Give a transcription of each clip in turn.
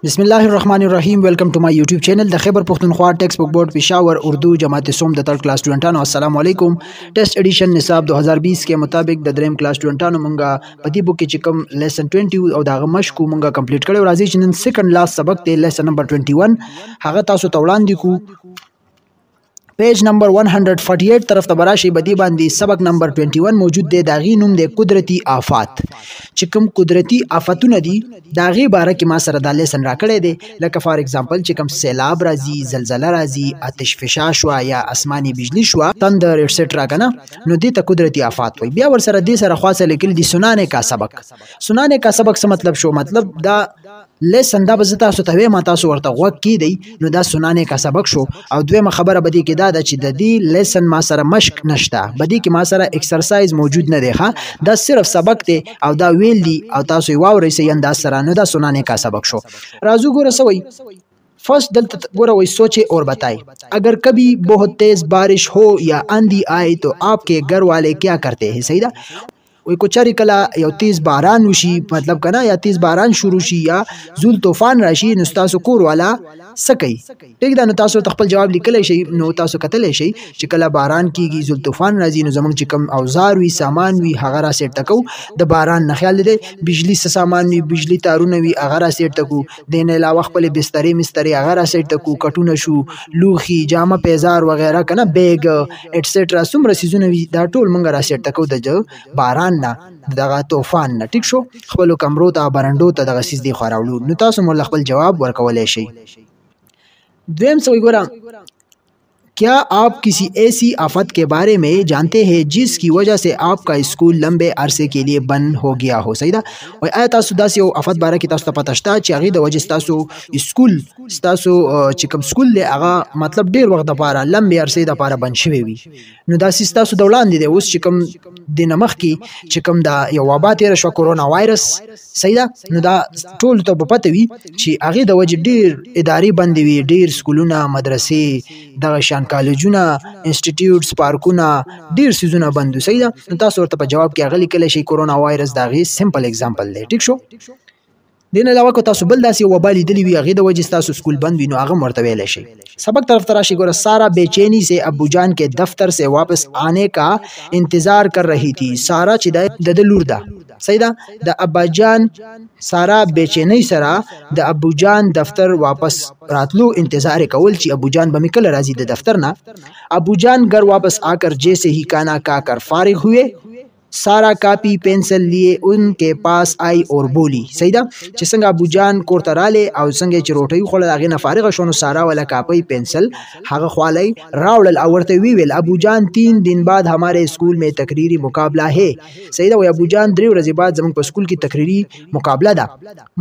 बिस्मिल्लाहिर्रहमानिर्रहीम। Welcome to my YouTube channel द Khyber Pakhtunkhwa textbook board Peshawar Urdu जमात सोम द थर्ड क्लास स्टूडेंटानो अस्सलाम वालेकुम। टेस्ट एडिशन निसाब 2020 के मुताबिक द ड्रीम क्लास स्टूडेंटानो मंगा पति बुक के चिकम लेसन 20 और दाग मशकू मंगा कंप्लीट करे। राजी चनन सेकंड लास्ट सबक ते लेसन नंबर 21 हागा तासो तौलान दिकू पेज नंबर 148 तरफ तबराशी बदी बांदी सबक नंबर 21 मौजूद दे। दागी नुम दे कुदरती आफात। चिकम कुदरती आफतुन दी दागी बारा की मा सर दाले सन राकड़े दे लका फॉर एग्जांपल चिकम सैलाब राजी, जलजला राजी, आतिश फिशाश हुआ या आसमानी बिजली हुआ, तंदर एटसेट्रा का ना नो दी त कुदरती आफात हुई। बिया वर सर दी सर ख्वास लेकिन दी सुनाने का सबक। सुनाने का सबक से मतलब शो मतलब दा लेसन दा बजता सो तवे माता सो वर्ता वक की दी नो दा सुनाने का सबक शो। और द्वे खबर बदी के दा چې د دې لیسن ما سره مشق نشته، بدی کې ما سره ایکسرسایز موجود نه دی ښه، دا صرف سبق دی او دا ویل دی او تاسو یې واورئ صحیح انداز سره، نو دا سنانے کا سبق شو۔ راځو ګوره سوی فرسٹ دلتا گورا وہی سوچے اور بتائے اگر کبھی بہت تیز بارش ہو یا آندھی آئے تو آپ کے گھر والے کیا کرتے ہیں؟ صحیح دا وی کو چاری کلا یو تیز باران وشي مطلب کنا یا تیز باران شروع شي یا زول طوفان راشي نو تاسو کور والا سکی ٹھیک دا نو تاسو خپل جواب لیکلی شي، نو تاسو کتلی شي چې کله باران کیږي زول طوفان راځي نو زمونږ چې کم اوزار وي سامان وي هغه را سیټ تکو د باران نه خیال دی، بجلی سامان وي بجلی تارونه وي هغه را سیټ تکو، دین علاوه خپل بسترې مسترې هغه را سیټ تکو، کټونه شو لوخي جامه پیزار وغیرہ کنا بیگ ایټسټرا څومره سيزونه وي دا ټول مونږ را سیټ تکو د باران نه دغه طوفان نه ٹھیک شو، خپل کمرو ته برندو ته دغه سیس دی خوراوړو نو تاسو مول خپل جواب ورکولای شي۔ دویم سوی ګورم क्या आप किसी ऐसी आफत के बारे में जानते हैं जिसकी वजह से आपका स्कूल लंबे अरसे के लिए बंद हो गया हो؟ सही दा و آیا تاسو داسې یو آفت باره کې تاسو ته پته شته چې هغې د وجې ستاسو سکول ستاسو چې کوم سکول دی هغه مطلب ډېر وخت دپاره لمبې عرصې دپاره بند شوی وي؟ نو داسې ستاسو د وړاندې دی اوس چې کوم د نه مخکې چې کوم دا یو وبا تېره شوه کورونا وایرس، صحیح ده نو دا ټولو ته به پته وي چې هغې د وجې ډېر ادارې بندې وي، ډېر سکولونه مدرسې دغه شان کالجونه انسټیټیوټس پارکونه ډېر سیزونه بند وي، صحیح ده نو تاسو ورته په جواب کې هغه لیکلی شئ کورونا وایرس د هغې سمپل اگزامپل دی ٹھیک شو۔ دین علاوه که تاسو بل داسې وبا لیدلی وي هغې د وجې ستاسو سکول بند وي نو هغه هم ورته ویلی شئ۔ سبق طرف ته راشئ ګوره سارا بےچینی سے ابو جان کے دفتر سے واپس آنے کا انتظار کر رہی تھی۔ سارا چې د ده لور ده، صحیح ده د ابا جان سارا بےچینی سره د ابو جان دفتر واپس راتلو انتظار کول چې ابو جان به مې کله راځي د دفتر نه۔ ابو جان گھر واپس آ کر جیسے ہی کھانا کھا کر فارغ ہوئے سارا کاپی پینسل لیے ان کے پاس آئی اور بولی، صحیح ده چې څنګه ابو جان کور ته رالی او څنګه چې روټۍ وخوړل هغې نه فارغه شوه نو سارا والا کاپی پینسل هغه خوالی راوړل او ورته ویل ابو جان 3 दिन बाद हमारे स्कूल में तकरीरी मुकाबला है، صحیح ده وی ابو جان 3 ورځې بعد زموږ په سکول کې تقریري مقابله ده،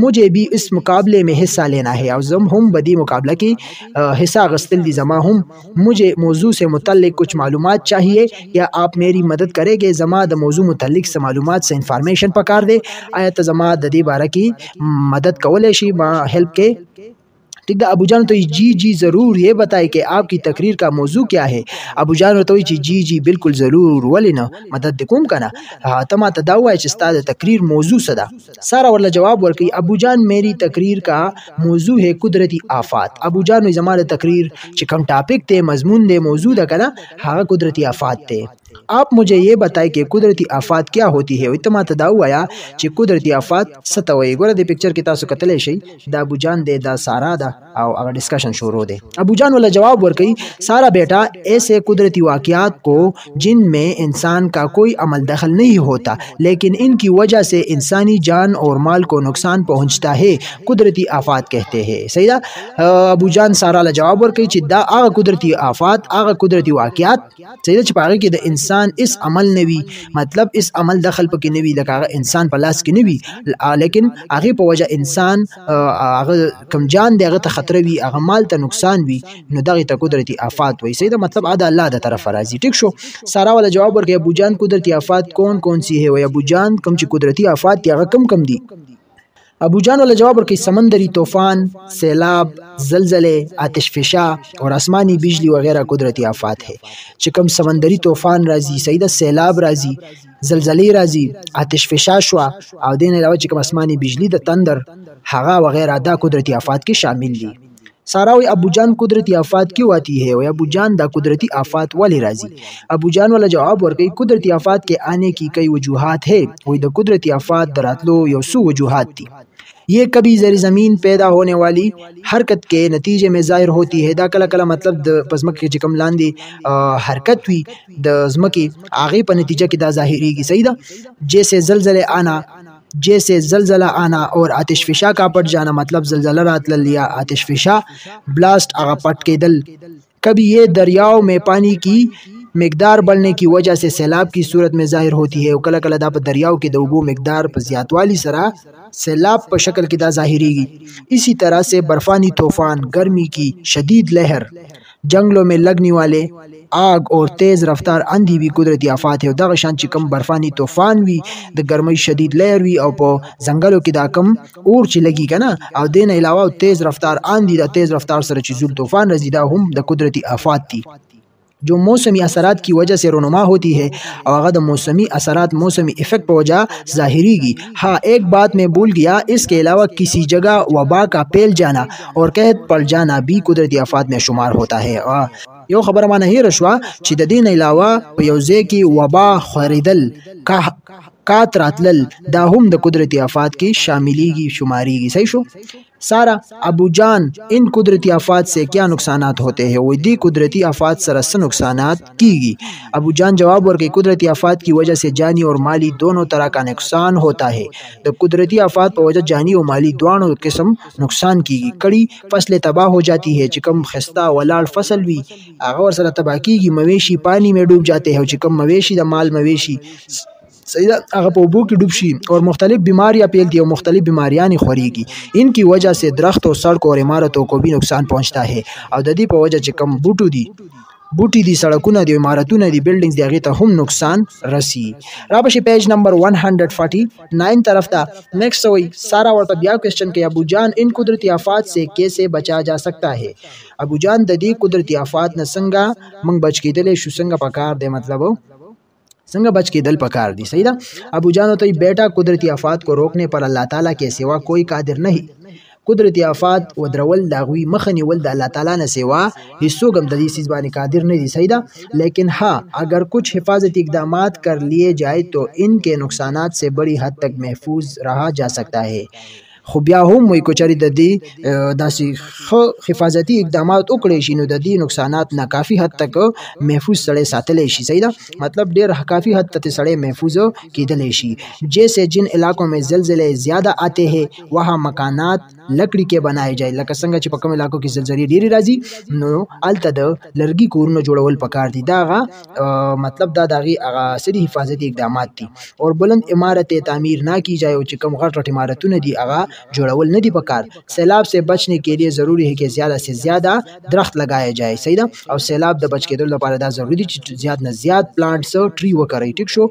مجھے بھی اس مقابلے میں حصہ لینا ہے او زم هم بدی مقابله کې حصہ اخیستل دي، زما هم مجھے موضوع سے متعلق کچھ معلومات چاہیے یا آپ میری مدد کریں گے، زما د موضوع متعلق سے معلومات سے انفارمیشن پکار دے، آیا ته زما د دې باره کې مدد کولی شي ما هیلپ کې؟ ٹھیک ہے ابو جان تو جی جی ضرور یہ بتائے کہ آپ کی تقریر کا موضوع کیا ہے؟ ابو جان تو جی جی بالکل ضرور ولی نه مدد کوم کنه ته ما ته دا وایي چې ستا د تقریر موضوع څه ده؟ سارا ورله جواب ورکوي ابو جان میری تقریر کا موضوع ہے قدرتی آفات۔ ابو جان وایي زما د تقریر چې کوم ټاپک دی مضمون دی موضوع ده کنه هغه قدرتی آفات دی۔ آپ مجھے یہ بتائیں کہ قدرتی آفات کیا ہوتی ہے؟ وی ته ما ته دا ووایه چې قدرتی آفات څه ته وایي؟ ګوره د پکچر کې تاسو کتلی شئ دا ابو جان دی دا سارا ده او هغه ڈسکشن شروع دی۔ ابو جان والا جواب ورکوي سارا بیٹا ایسے قدرتی واقعات کو جن میں انسان کا کوئی عمل دخل نہیں ہوتا لیکن ان کی وجہ سے انسانی جان اور مال کو نقصان پہنچتا ہے قدرتی آفات کہتے ہیں، صحیح ده ابو جان سارا له جواب ورکوي چې دا هغه قدرتی آفات هغه قدرتی واقعات صحیح ده چې په هغې کې د انسان اس عمل نه وي، مطلب اس عمل دخل پکې نه وي لکه هغه انسان په لاس کې نه وي لیکن هغې په وجه انسان هغه کم جان دی هغه ته خطره وي هغه مال ته نقصان وي نو دغې ته قدرتی آفات وایي، صحیح ده مطلب دا الله د طرفه راځي ٹھیک شو۔ سارا والا جواب ورکوي ابو جان قدرتی آفات کون کون سی ہے؟ وی ابو جان کم چې قدرتی آفات دی هغه کم کم دي؟ ابو جان والا جواب ورکړي سمندری طوفان، سیلاب، زلزلے، آتش فشاں اور آسمانی بجلی وغیرہ قدرتی آفات ہے. چې کوم سمندری طوفان راځي، صحیح ده، سیلاب راځي، زلزلې راځي، آتش فشاں شو او دین علاوه چې کوم آسمانی بجلی د تندر هغه وغیرہ دا قدرتی آفات کې شامل دي. ساراوی ابو جان قدرتی آفات کیوں آتی ہے اور ابو جان دا قدرتی آفات والی راضی. ابو جان والا جواب ورکړي قدرتی آفات کے آنے کی کئی وجوہات ہے. وہی دا قدرتی آفات دراتلو یو سو وجوہات تھی. یہ کبھی زیر زمین پیدا ہونے والی حرکت کے نتیجے میں ظاہر ہوتی ہے. دا کلا کلا مطلب د پزمک کې چې کوم لاندې حرکت وي د ځمکې هغې په نتیجه کې دا ظاهریږي. صحیح ده. جیسے زلزلہ آنا اور آتش فشاں کا پٹ جانا، مطلب زلزلہ راتلل یا آتش فشاں بلاسٹ آغا پٹ کے دل. کبھی یہ دریاؤں میں پانی کی مقدار بڑھنے کی وجہ سے سیلاب کی صورت میں ظاہر ہوتی ہے. کلا کلا دا پا دریاؤ کے دا اوبو مقدار پا زیادوالی سرا سیلاب پا شکل کی دا ظاہری گی. اسی طرح سے برفانی طوفان، گرمی کی شدید لہر، جنگلوں میں لگنے والے آگ اور تیز رفتار اندھی بھی قدرتی آفات ہے. دغه شان چې کم برفانی طوفان وي، د ګرمۍ شدید لہر وي او په ځنګلو کې دا کم اور چې لګي کنه، او دین علاوه تیز رفتار اندھی، دا تیز رفتار سره چې زول طوفان راځي دا هم د قدرتی آفات دي جو موسمی اثرات کی وجہ سے رونما ہوتی ہے. اور اگر موسمی اثرات موسمی افیکٹ پر وجہ ظاہری گی. ہاں ایک بات میں بھول گیا، اس کے علاوہ کسی جگہ وبا کا پھیل جانا اور قحط پڑ جانا بھی قدرتی آفات میں شمار ہوتا ہے. یو خبر مانه هیر شوا چې د دین علاوه په یو ځای کې وبا خریدل، کات راتلل، دا هم د قدرتی آفات کې شاملیږي، شماریږي. صحیح شو. سارا ابو جان ان قدرتی آفات سے کیا نقصانات ہوتے ہیں؟ وہ دی قدرتی آفات سره څه نقصانات کیږي. ابو جان جواب ورکړي قدرتی آفات کی وجہ سے جانی اور مالی دونوں طرح کا نقصان ہوتا ہے. د قدرتی آفات په وجہ جانی اور مالی دوانو قسم نقصان کیږي. کړي فصل تباہ ہو جاتی ہے، چې کوم خسته ولاړ فصل وي هغه ورسره تباہ کیږي. مویشی پانی میں ڈوب جاتے ہیں، چې کوم مویشی د مال مویشی صحیح هغه په اوبو کې ډوب شي اور مختلف بیماریاں پھیلتی اور مختلف بیماریاں خوريږي. ان کی وجہ سے درختوں، سڑکوں اور عمارتوں کو بھی نقصان پہنچتا ہے. او د دې په وجہ چې کم بوټي دي، سړکونه دي، عمارتونه دي، بلډینګز دي، هغې ته هم نقصان رسی. را بشي پیج نمبر 149 طرف ته. نیکسٹ وی سارا ورته بیا کوېسچن کوي ابو جان ان قدرتی آفات سے کیسے بچا جا سکتا ہے. ابو جان د دې قدرتی آفات نه څنګه موږ بچ کېدلی شو، څنګه پکار دی، مطلب څنګه بچ کے دل پکار دی. صحیح ده. ابو جان ہوتا ہے بیٹا قدرتی آفات کو روکنے پر اللہ تعالیٰ کے سوا کوئی قادر نہیں. قدرتی آفات ودرول داغوی مخنی ول د اللہ تعالیٰ نے سوا هیڅوک هم د دې چیز باندې قادر نه دی. صحیح ده. لیکن ہاں اگر کچھ حفاظتی اقدامات کر لیے جائے تو ان کے نقصانات سے بڑی حد تک محفوظ رہا جا سکتا ہے. خو بیا هم وایي که چېرې د دې داسې ښه حفاظتي اقدامات وکړی شي نو د دې نقصانات نه کافي حد تک محفوظ سړی ساتلی شي. صحیح ده. مطلب ډېر کافي حد تک سړی محفوظ کېدلی شي. جیسے جن علاقوں میں زلزلے زیادہ آتے ہیں وہاں مکانات لکڑی کے بنائے جائے. لکه څنګه چې په کوم علاقو کې زلزلې ډېرې راځي نو هلته د لرګي کورونه جوړول پکار دي. دا هغه مطلب دا د هغې هغه سری حفاظتي اقدامات دي. اور بلند عمارتیں تعمیر نہ کی جائے، او چې کوم غټ غټ عمارتونه دي هغه جوړول نه دي پکار. سیلاب سے بچنے کے لیے ضروری ہے کہ زیادہ سے زیادہ درخت لگائے جائے. صحیح ده. او سیلاب د بچ کېدلو لپاره دا ضروری دي چې زیاد نه زیاد پلانټس ټری وکړئ. ټیک شو.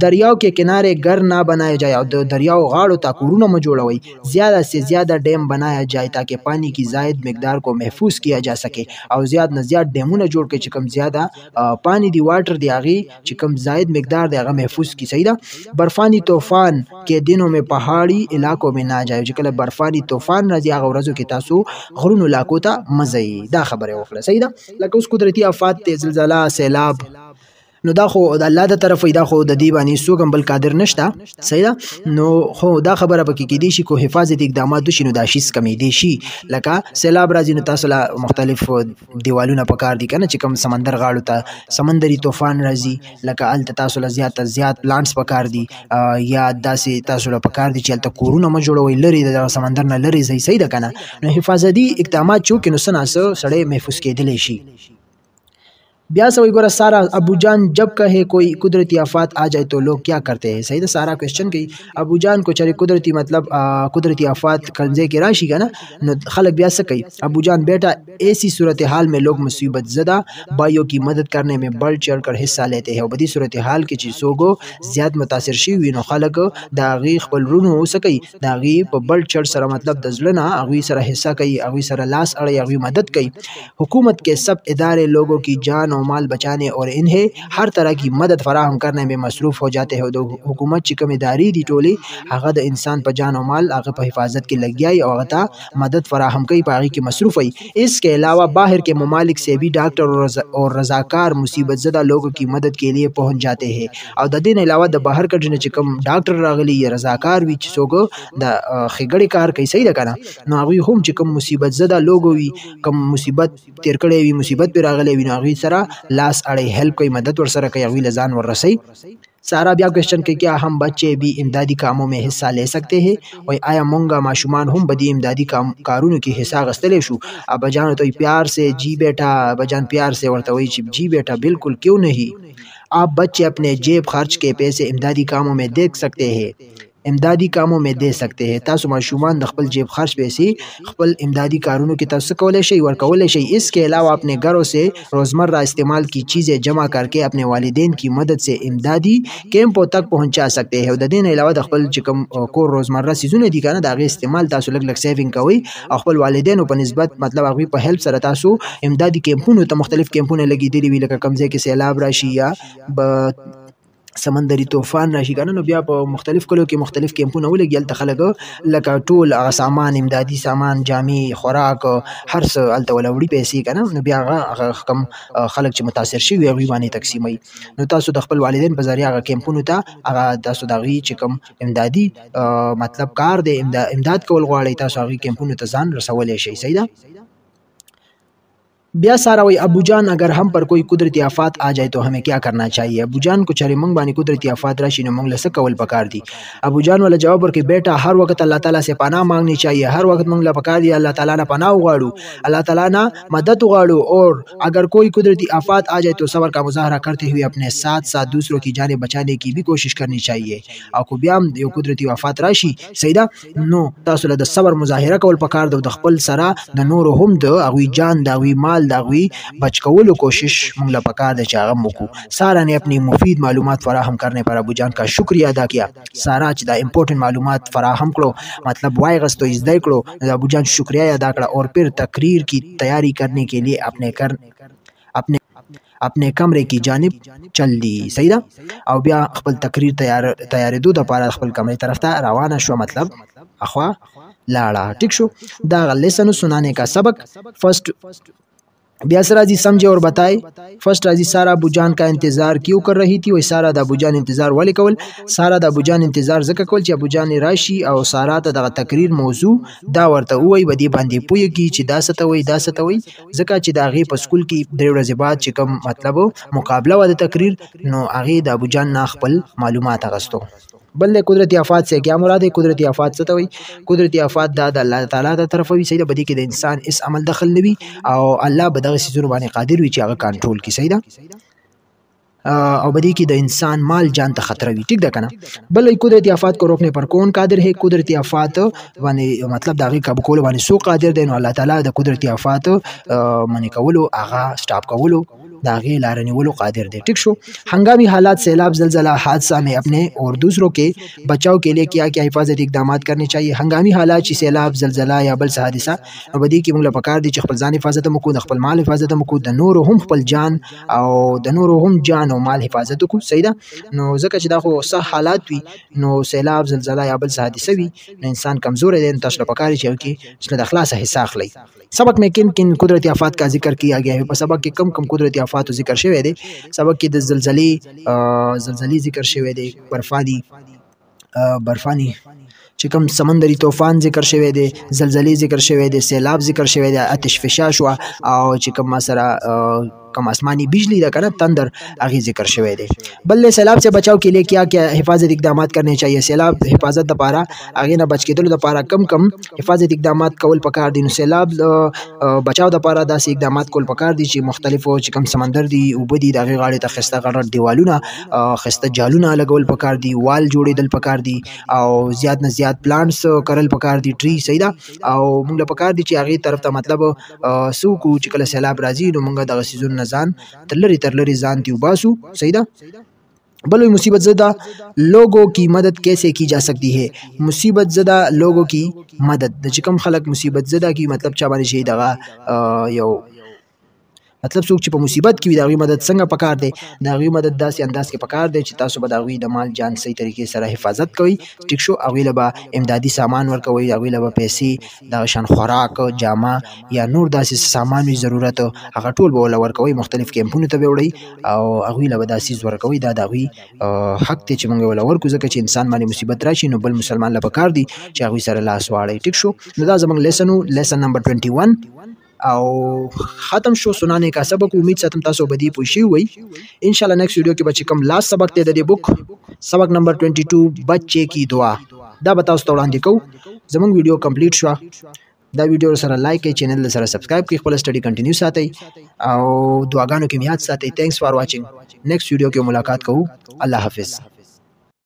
دریاؤ کے کنارے گھر نہ بنائے جائے، او د دریاؤ غاړو ته کورونه مه جوړوئ. زیادہ سے زیادہ ڈیم بنایا جائے تاکہ پانی کی زائد مقدار کو محفوظ کیا جا سکے. او زیاد نه زیاد ډیمونه جوړ کړئ چې کوم زیاده پانی دی، واټر دی، هغې چې کوم زائد مقدار دی هغه محفوظ کی. صحیح ده. برفانی طوفان کے دنوں میں پہاڑی علاقوں میں نہ جائے. چې کله برفانی طوفان راځي هغه ورځو کې تاسو غرونو علاقو ته مه ځئ. دا خبره وکړه. صحیح ده. لکه اوس قدرتي آفات دی، زلزله، سیلاب، نو دا خو د الله د طرف دا خو د دې باندې څوک هم بل قادر نشته. صحیح ده. نو خو دا خبره پکې کېدی شي کو حفاظتي اقدامات وشي نو دا شي کمیدی شي. لکه سیلاب راځي نو تاسو له مختلف دیوالونه پکار دي کنه، چې کوم سمندر غاړو ته سمندري طوفان راځي لکه هلته تاسو له زیات زیات پلانټس پکار دي، یا داسې تاسو له پکار دي چې هلته کورونه مه جوړوئ، لرې د سمندر نه لرې ځئ. صحیح ده کنه. نو حفاظتي اقدامات چې وکړي نو څه ناڅه سړی محفوظ کېدلی شي. ब्याह से वही गोरा सारा अबू जान जब कहे कोई कुदरती आफत आ जाए तो लोग क्या करते हैं। सही था सारा क्वेश्चन की अबू जान को चले कुदरती मतलब कुदरती आफत कंजे के राशि का ना न खलक ब्याह से कही अबू जान बेटा ऐसी सूरत हाल में लोग मुसीबत ज़दा भाइयों की मदद करने में बढ़ चढ़ कर हिस्सा लेते हैं। बदी सूरत हाल की चीज़ों को ज़्यादा मुतासर शी हुई नो खलक दागी खपल रुनो हो सकी दागी पर बढ़ चढ़ सरा मतलब दजलना अगवी सरा हिस्सा कई अगवी सरा लाश अड़े अगवी मदद कई। हुकूमत के सब इदारे लोगों की जान और माल बचाने और इन्हें हर तरह की मदद फराहम करने में मसरूफ़ हो जाते हैं। तो हुकूमत चिकम इदारी दी टोली आगद इंसान पर जान और माल आगे पर हिफाजत की लग गई और अता मदद फराहम कई पागी की मसरूफ़ आई। इसके अलावा बाहर के ममालिक से भी डॉक्टर और रजाकार मुसीबत ज़दा लोगों की मदद के लिए पहुँच जाते हैं। और दिन अलावा द बाहर का जो चिकम डॉक्टर रागली या रजाकार भी चीज़ों द खिगड़ी कार कई सही रखना नागी हम चिकम मुसीबत ज़दा लोगों भी कम मुसीबत तिरकड़े भी मुसीबत पे रागले भी नागी सरा लाश अड़े हेल्प कोई मदद वर सरा कई अगवी लजान वर रसई। सारा ब्याह क्वेश्चन के क्या हम बच्चे भी इमदादी कामों में हिस्सा ले सकते हैं और आया मोंगा माशुमान हम बदी इमदादी कारूनों की हिस्सा गस्तले शू अब जान तो प्यार से जी बेटा बजान प्यार से वर्ता वही जी बेटा बिल्कुल क्यों नहीं। आप बच्चे अपने जेब खर्च के पैसे इमदादी कामों में देख सकते हैं इमदादी कामों में दे सकते हैं तासु माशुमान दखपल जेब खर्च पैसे खपल इमदादी कारूनों की तरफ से कौले शई वर कौले शई। इसके अलावा अपने घरों से रोज़मर्रा इस्तेमाल की चीज़ें जमा करके अपने वालिदैन की मदद से इमदादी कैंपों तक पहुँचा सकते हैं। दिन अलावा दखपल चिकम को रोज़मर्रा चीज़ों दी का ना दागे इस्तेमाल तासु लग सेविंग का हुई अखपल वालिदैन पर नस्बत मतलब अगवी पर हेल्प सर तासु इमदादी कैंपों तो मुख्तलिफ कैंपों लगी दिली भी लगा कमजे के सैलाब राशि या समंदरी तूफान राशि का नो बिया मुख्तलिफ कलो के मुख्तलिफ कैंपों लगी तखलग लका टूल सामान इमदादी सामान जामी खुराक हर अलतवलवड़ी पैसे का ना बिया कम खलक च मुतासर शी वी बानी तकसीमई नो तासु दखपल वालिदैन बजारिया कैंपों ता आगा तासु दागी चिकम इमदादी मतलब कार दे इमदाद कौल गवाड़ी तासु आगी कैंपों तजान रसवले शई सही दा। ब्याह सारा वही अबू जान अगर हम पर कोई कुदरती आफत आ जाए तो हमें क्या करना चाहिए। अबू जान को चरे मंग बानी कुदरती आफत राशि ने मंगल से कवल पकार दी। अबू जान वाला जवाब कि बेटा हर वक्त अल्लाह ताला से पनाह मांगनी चाहिए हर वक्त मंगला पकार दिया अल्लाह ताला ना पनाह उगाड़ू अल्लाह ताला ना मदद उगाड़ू और अगर कोई कुदरती आफत आ जाए तो सबर का मुजाहरा करते हुए अपने साथ साथ दूसरों की जाने बचाने की भी कोशिश करनी चाहिए। आपको ब्याम यो कुदरती आफत राशि सईदा नो तासुला द सबर मुजाहरा कवल पकार दो दखपल सरा द नूर हम द अगवी जान दावी माल दावी बचकवलो कोशिश मंगला पकार दे चागम मुकू। सारा ने अपनी मुफीद मालूमात फराहम करने पर अबू जान का शुक्रिया अदा किया। सारा चिदा इम्पोर्टेंट मालूमात फराहम करो मतलब वायगस तो इज़्दा करो अबू जान शुक्रिया अदा करा और फिर तकरीर की तैयारी करने के लिए अपने कमरे की जानिब चल दी सही दा और ब्या खपल तकरीर तैयार दो दपारा खपल कमरे तरफ था रवाना शो मतलब अखवा लाड़ा ठीक शो दा लेसन सुनाने का सबक फर्स्ट ब्यासरा जी समझे और बताए। फर्स्ट राजी सारा अबू जान का इंतज़ार क्यों कर रही थी वही सारा अबू जान इंतज़ार वाले कवल सारा अबू जान इंतज़ार जका कवल अबू जान राशि और सारा दा तकरीर मौजू दा वर्ता वही बदी बांधी पुय की चिदा सतवई जका चिदागी पस्कुल की देवड़ा ज़बात चिकम मतलब मुकाबला वाले तकरीर नो आगे दा अबू जान ना खपल मालूमात अगस्तो बल्ले कुदरती आफत से क्या मुराद है। कुदरती आफत से तो वही कुदरती आफत दादा अल्लाह ताला दा तरफ भी सही बदी के इंसान इस अमल दखल नबी और अल्लाह बदग से जुर्माने कादिर भी चागा कंट्रोल की सही दा और बदी की द इंसान माल जान तक खतरा भी ठीक दा कना बल्ले कुदरती आफत को रोकने पर कौन कादिर है। कुदरती आफत वाने मतलब दागी काबू कोलो वाने सो कादिर देनो अल्लाह ताला द कुदरती आफत माने कवलो आगा स्टॉप कवलो दागे लारनी वो लोग कादिर दे ठीक शो। हंगामी हालात सैलाब जलजला हादसा में अपने और दूसरों के बचाव के लिए क्या क्या हिफाजती इकदाम करने चाहिए। हंगामी हालात ची सैलाब जलजला या बल हादिसा बदी की मुंगला पकार दी खपल जान हिफाजत मकूद खपल माल हिफाजत मकूद नूर हम खपल जान और दनूर हम जान और माल हिफाजत को सही दा नो जका चिदा को सह हालात भी नो सैलाब जलजला या बल हादिसा भी इंसान कमजोर है तशला पकारी चाहिए कि इसमें दखला सा हिस्सा खलाई। सबक में किन किन कुदरती आफत का जिक्र किया गया है। सबक के कम कम कुदरती आफत जिक्र शेवे दे सबक की जलजली जिक्र शेवे दे बर्फानी चिकम समंदरी तूफान जिक्र शेवे दे जलजली जिक्र शेवे दे सैलाब जिक्र शेवे दे आतिश फिशा हुआ और चिकम मसरा कम आसमानी बिजली दा करना तंदर आगे जिक्र शवे दे। बल्ले सैलाब से बचाव के लिए क्या क्या हिफाजत इकदाम करने चाहिए। सैलाब हिफाजत दपारा आगे ना बच के दल दपारा कम कम हिफाजत इकदाम कौल पकार दी। सैलाब बचाव दपारा दास इकदाम कौल पकार दी मुख्तलिफ कम समंदर दी उबदी दागे गाड़े तक खस्ता गाड़ दीवालूना खस्ता जालूना लगोल पकार दी, वाल जोड़े दल पकार दी और ज़्यादा न ज़्यादा प्लांट्स करल पकार दी, ट्री सही दा और मुंगला पकार दी आगे तरफ ता मतलब सूकू चिकल सैलाब राजी नो मुंगा दगा सीजन नजान तरलरी जान ती उबासू सही दा। बल्कि मुसीबत ज़दा लोगों की मदद कैसे की जा सकती है। मुसीबत ज़दा लोगों की मदद चिकम खलक मुसीबत ज़दा की मतलब चाबानी शही दगा यो मतलब सूक चिप मुसीबत की दागी मदद संग पकार दे दागी मदद दास अंदाज के पकार दे चिता सुबह दागी दमाल जान सही तरीके से हिफाजत कोई ठीक शो अगली लबा इमदादी सामान वर कोई अगली लबा पैसे दाशान खुराक जामा या नूर दासी सामान की ज़रूरत अगर टोल बोला वर कोई मुख्तलिफ कैंपुन तबे उड़ी और अगली लबा दासी वर कोई दागी हक ते चमंगे वाला वर कुछ के इंसान मानी मुसीबत राशि नो बल मुसलमान ला पकार दी चाहे सर लास वाड़े ठीक शो नदा जमंग लेसन नंबर 21 और ख़त्म शो सुनाने का सबक। उम्मीद से तुम तासो बदी पुशी हुई इंशाल्लाह नेक्स्ट वीडियो के बच्चे कम लास्ट सबक ते दे बुक सबक नंबर 22 बच्चे की दुआ दा बताओ तोड़ान दिको जमंग वीडियो कंप्लीट शुआ दा वीडियो सर लाइक के चैनल सर सब्सक्राइब की फुल स्टडी कंटिन्यू साथ और दुआगानों की मियाद साथ। Thanks for watching next video की मुलाकात कहूँ अल्लाह हाफिज़।